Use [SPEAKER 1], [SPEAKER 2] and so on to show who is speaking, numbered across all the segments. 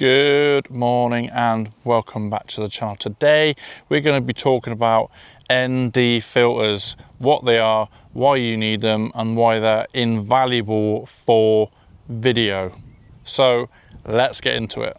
[SPEAKER 1] Good morning and welcome back to the channel. Today we're going to be talking about ND filters, what they are, why you need them and why they're invaluable for video. So let's get into it.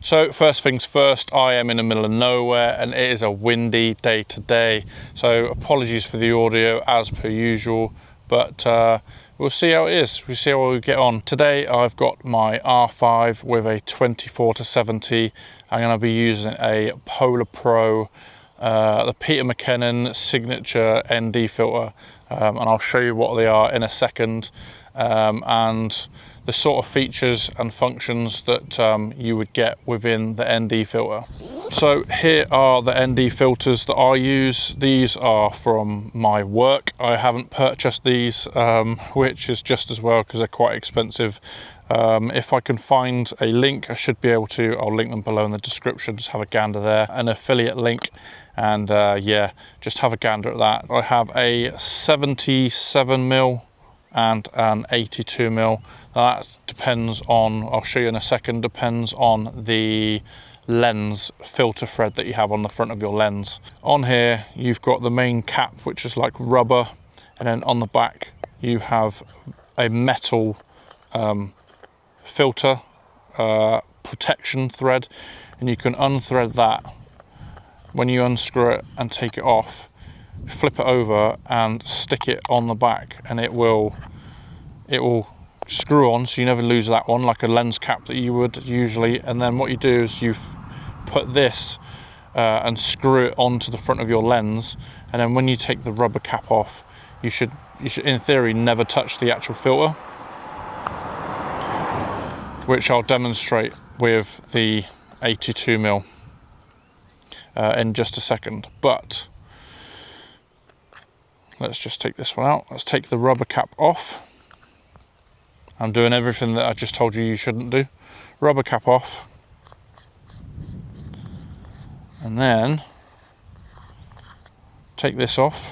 [SPEAKER 1] So first things first, I am in the middle of nowhere and it is a windy day today. So apologies for the audio as per usual, but we'll see how it is. We'll see how we get on. Today I've got my R5 with a 24-70. I'm going to be using a Polar Pro, the Peter McKinnon signature ND filter, and I'll show you what they are in a second, and the sort of features and functions that you would get within the ND filter. So here are the ND filters that I use. These are from my work. I haven't purchased these, which is just as well because they're quite expensive. If I can find a link, I should be able to. I'll link them below in the description. Just have a gander there, an affiliate link, and yeah, just have a gander at that. I have a 77mm and an 82mm. That depends on, I'll show you in a second, depends on the lens filter thread that you have on the front of your lens. On here you've got the main cap, which is like rubber, and then on the back you have a metal filter protection thread, and you can unthread that. When you unscrew it and take it off, flip it over and stick it on the back, and it will screw on, so you never lose that one, like a lens cap that you would usually. And then what you do is you put this and screw it onto the front of your lens, and then when you take the rubber cap off, you should in theory never touch the actual filter, which I'll demonstrate with the 82mm in just a second. But let's just take this one out. Let's take the rubber cap off. I'm doing everything that I just told you shouldn't do. Rubber cap off. And then take this off.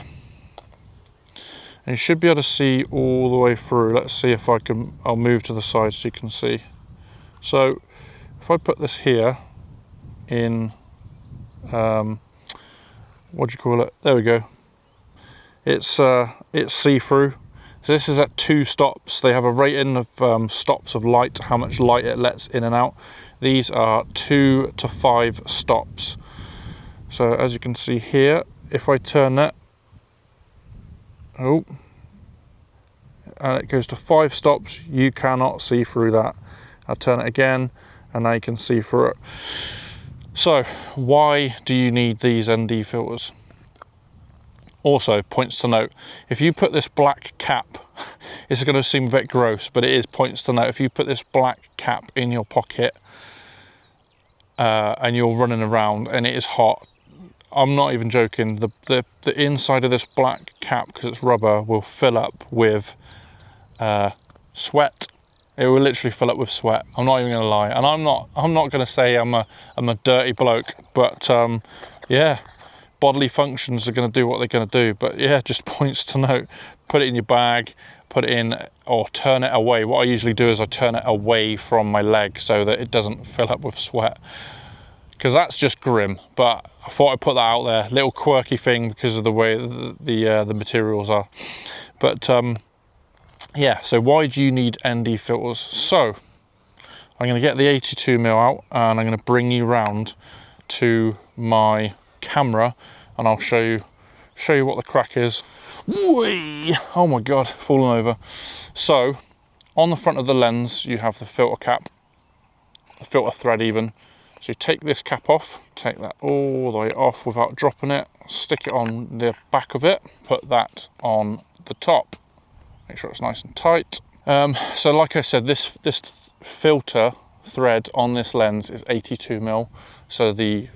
[SPEAKER 1] And you should be able to see all the way through. Let's see if I'll move to the side so you can see. So if I put this here in, what do you call it? There we go. It's see-through. So this is at 2 stops. They have a rating of stops of light, how much light it lets in and out. These are 2 to 5 stops. So as you can see here, if I turn that, and it goes to 5 stops, you cannot see through that. I'll turn it again, and now you can see through it. So why do you need these ND filters? Also, points to note, if you put this black cap, it's going to seem a bit gross, but it is points to note. If you put this black cap in your pocket and you're running around and it is hot, I'm not even joking, the inside of this black cap, because it's rubber, will fill up with sweat. It will literally fill up with sweat. I'm not even going to lie, and I'm not going to say I'm a dirty bloke, but yeah. Bodily functions are going to do what they're going to do, but yeah, just points to note. Put it in your bag, put it in, or turn it away. What I usually do is I turn it away from my leg so that it doesn't fill up with sweat, because that's just grim. But I thought I'd put that out there, little quirky thing because of the way the materials are. But yeah, so why do you need ND filters? So I'm going to get the 82mm out and I'm going to bring you round to my camera and I'll show you what the crack is. Whee! Oh my god, falling over. So on the front of the lens you have the filter cap, the filter thread even. So you take this cap off, take that all the way off without dropping it, stick it on the back of it, put that on the top, make sure it's nice and tight. So like I said, this filter thread on this lens is 82mm, so the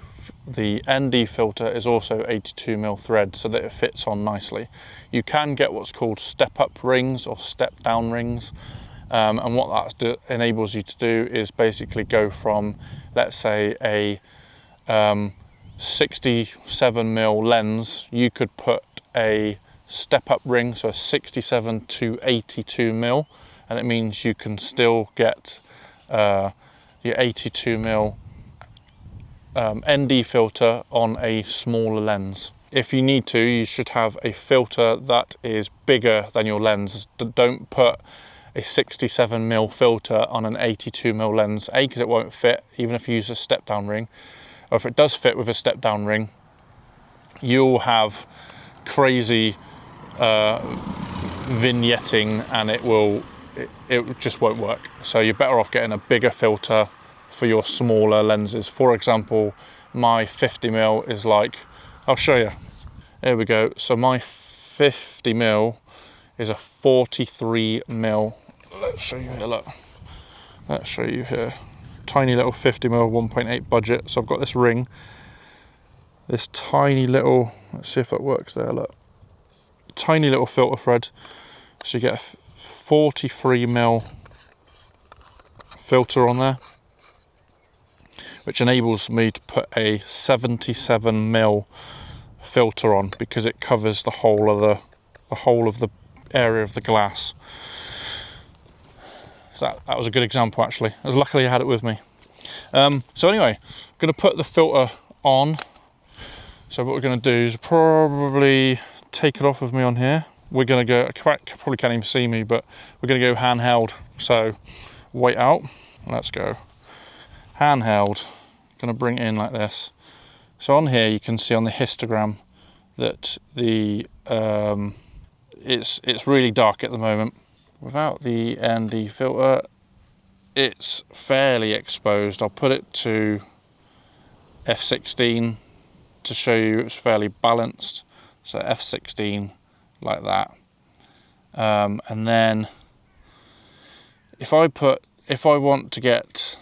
[SPEAKER 1] ND filter is also 82mm thread, so that it fits on nicely. You can get what's called step-up rings or step-down rings, and what that enables you to do is basically go from, let's say, a 67mm lens. You could put a step-up ring, so a 67 to 82mm, and it means you can still get your 82mm ND filter on a smaller lens. If you need to, you should have a filter that is bigger than your lens. Don't put a 67mm filter on an 82mm lens, A, because it won't fit even if you use a step down ring, or if it does fit with a step down ring, you'll have crazy vignetting and it just won't work. So you're better off getting a bigger filter for your smaller lenses. For example, my 50mm is like, I'll show you. There we go. So my 50mm is a 43mm. Let's show you here, look. Let's show you here. Tiny little 50mm 1.8 budget. So I've got this ring, this tiny little, let's see if that works there, look. Tiny little filter thread. So you get a 43mm filter on there, which enables me to put a 77mm filter on, because it covers the whole of the area of the glass. So that was a good example, actually. As luckily I had it with me. So anyway, I'm going to put the filter on. So what we're going to do is probably take it off of me on here. We're going to go, probably can't even see me, but we're going to go handheld. So wait out, let's go. Handheld, going to bring it in like this. So on here you can see on the histogram that the it's really dark at the moment. Without the ND filter, it's fairly exposed. I'll put it to f16 to show you it's fairly balanced. So f16 like that, and then if I want to get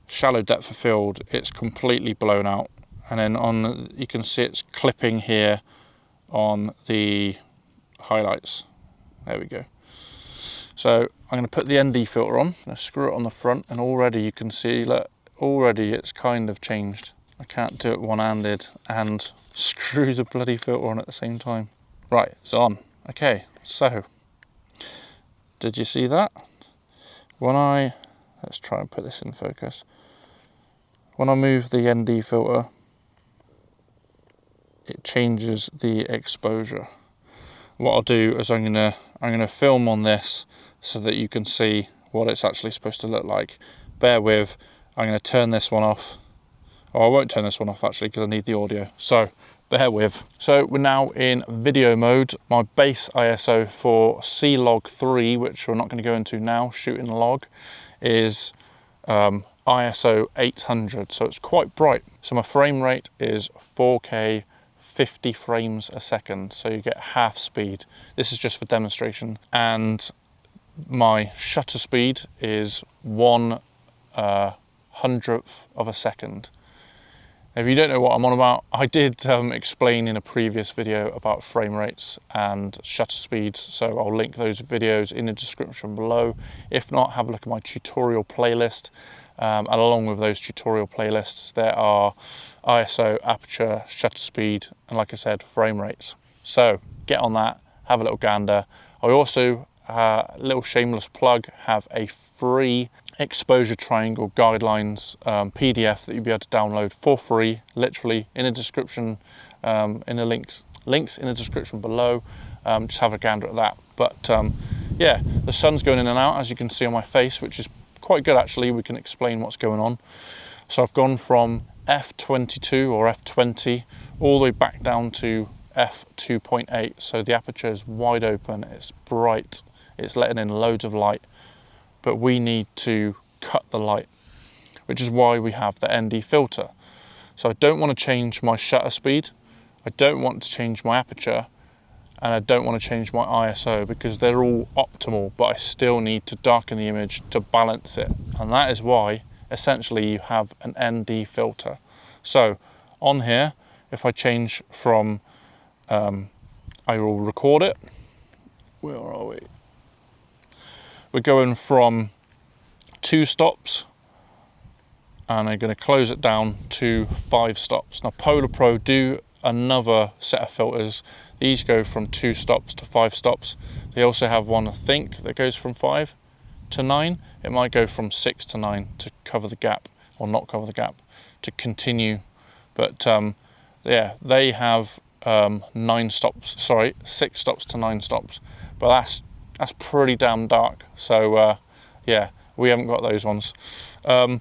[SPEAKER 1] shallow depth of field, it's completely blown out, and then you can see it's clipping here on the highlights. There we go. So I'm going to put the ND filter on. I'm going to screw it on the front, and already you can see, look, already it's kind of changed. I can't do it one-handed and screw the bloody filter on at the same time. Right, it's on. Okay, so did you see that? Let's try and put this in focus. When I move the ND filter, it changes the exposure. What I'll do is I'm gonna film on this so that you can see what it's actually supposed to look like. Bear with, I'm gonna turn this one off. Oh, I won't turn this one off actually, because I need the audio. So bear with. So we're now in video mode. My base ISO for C-Log 3, which we're not going to go into now, shooting log, is ISO 800. So it's quite bright. So my frame rate is 4K 50 frames a second. So you get half speed. This is just for demonstration. And my shutter speed is 1/100th of a second. If you don't know what I'm on about, I did explain in a previous video about frame rates and shutter speeds, so I'll link those videos in the description below. If not, have a look at my tutorial playlist, and along with those tutorial playlists there are ISO, aperture, shutter speed, and like I said, frame rates. So get on that, have a little gander. I also, little shameless plug, have a free exposure triangle guidelines PDF that you'll be able to download for free, literally in the description, in the links in the description below. Just have a gander at that. But yeah, the sun's going in and out, as you can see on my face, which is quite good actually. We can explain what's going on. So I've gone from f22 or f20 all the way back down to f2.8. So the aperture is wide open, it's bright, it's letting in loads of light. But we need to cut the light, which is why we have the ND filter. So I don't want to change my shutter speed, I don't want to change my aperture, and I don't want to change my ISO because they're all optimal, but I still need to darken the image to balance it. And that is why essentially you have an ND filter. So on here, if I change from, I will record it. Where are we? We're going from 2 stops, and I'm going to close it down to 5 stops. Now Polar Pro do another set of filters. These go from 2 stops to 5 stops. They also have one, I think, that goes from 5 to 9. It might go from 6 to 9 to cover the gap, or not cover the gap, to continue. But yeah, they have 6 stops to 9 stops. But that's pretty damn dark. So yeah, we haven't got those ones. But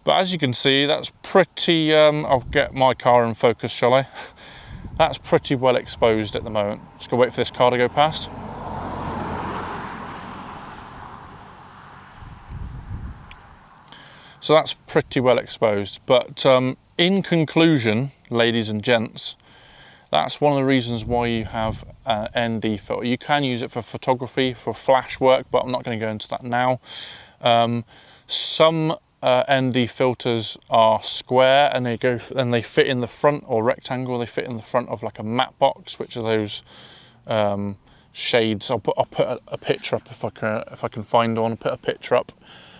[SPEAKER 1] as you can see, that's pretty, I'll get my car in focus, shall I? That's pretty well exposed at the moment. Just gonna wait for this car to go past. So that's pretty well exposed. But in conclusion, ladies and gents, that's one of the reasons why you have an ND filter. You can use it for photography, for flash work, but I'm not going to go into that now. Some ND filters are square, and they fit in the front, or rectangle. They fit in the front of like a matte box, which are those shades. I'll put a picture up if I can find one. I'll put a picture up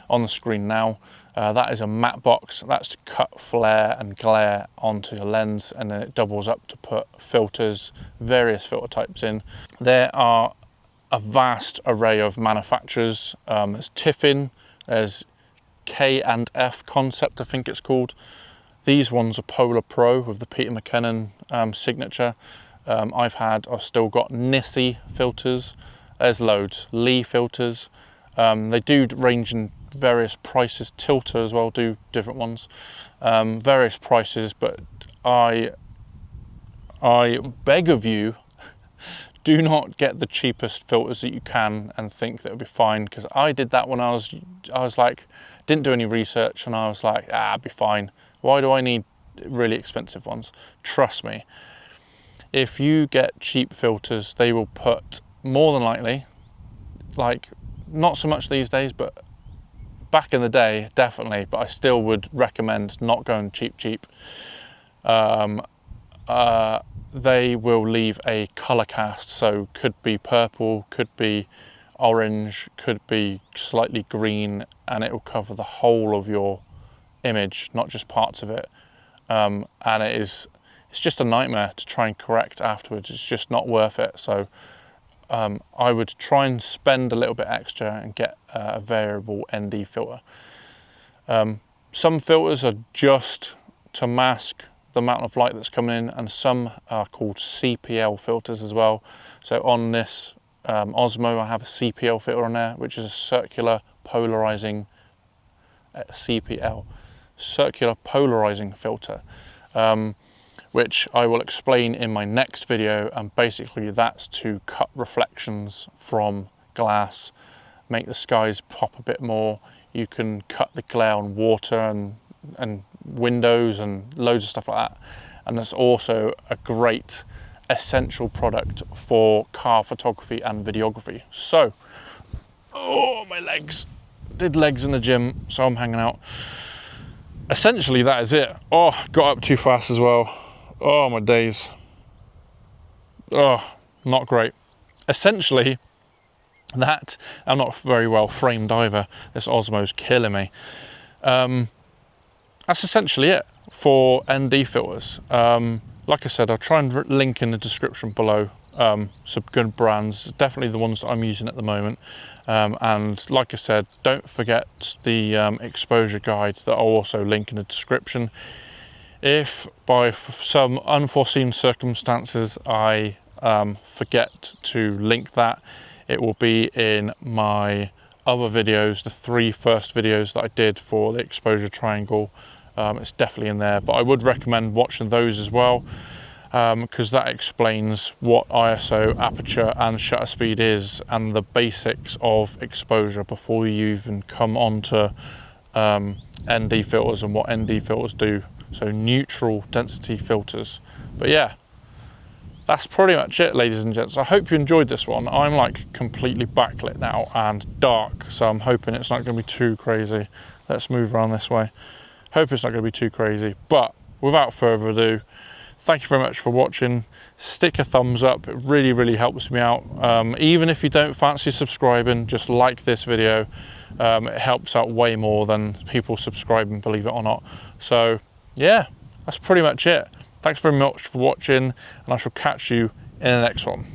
[SPEAKER 1] on the screen now. That is a matte box. That's to cut flare and glare onto your lens, and then it doubles up to put filters, various filter types in. There are a vast array of manufacturers. There's Tiffin, there's K&F Concept, I think it's called. These ones are Polar Pro with the Peter McKinnon signature. I've still got Nissi filters. There's loads. Lee filters. They do range in various prices. Tilter as well do different ones, various prices. But I beg of you, do not get the cheapest filters that you can and think that it'll be fine, because I did that when I was like, didn't do any research, and I was like, it'll be fine. Why do I need really expensive ones? Trust me, if you get cheap filters, they will put, more than likely, like, not so much these days, but back in the day, definitely, but I still would recommend not going cheap. They will leave a color cast, so could be purple, could be orange, could be slightly green, and it will cover the whole of your image, not just parts of it. And it's just a nightmare to try and correct afterwards. It's just not worth it. So I would try and spend a little bit extra and get a variable ND filter. Some filters are just to mask the amount of light that's coming in, and some are called CPL filters as well. So on this Osmo, I have a CPL filter on there, which is a circular polarizing circular polarizing filter, which I will explain in my next video. And basically that's to cut reflections from glass, make the skies pop a bit more. You can cut the glare on water and windows and loads of stuff like that. And it's also a great essential product for car photography and videography. So, oh, my legs. Did legs in the gym, so I'm hanging out. Essentially, that is it. Oh, got up too fast as well. Oh, my days. Oh, not great. Essentially, that, I'm not very well framed either. This Osmo's killing me. That's essentially it for ND filters. Like I said, I'll try and link in the description below some good brands, definitely the ones that I'm using at the moment. And like I said, don't forget the exposure guide that I'll also link in the description. If by some unforeseen circumstances I forget to link that, it will be in my other videos, the 3 first videos that I did for the exposure triangle. It's definitely in there, but I would recommend watching those as well, because that explains what ISO, aperture and shutter speed is, and the basics of exposure before you even come on to ND filters and what ND filters do. So neutral density filters. But yeah, that's pretty much it, ladies and gents. I hope you enjoyed this one. I'm like completely backlit now and dark, so I'm hoping it's not going to be too crazy. Let's move around this way. Hope it's not going to be too crazy, but without further ado, thank you very much for watching. Stick a thumbs up, it really, really helps me out. Even if you don't fancy subscribing, just like this video. It helps out way more than people subscribing, believe it or not. So yeah, that's pretty much it. Thanks very much for watching, and I shall catch you in the next one.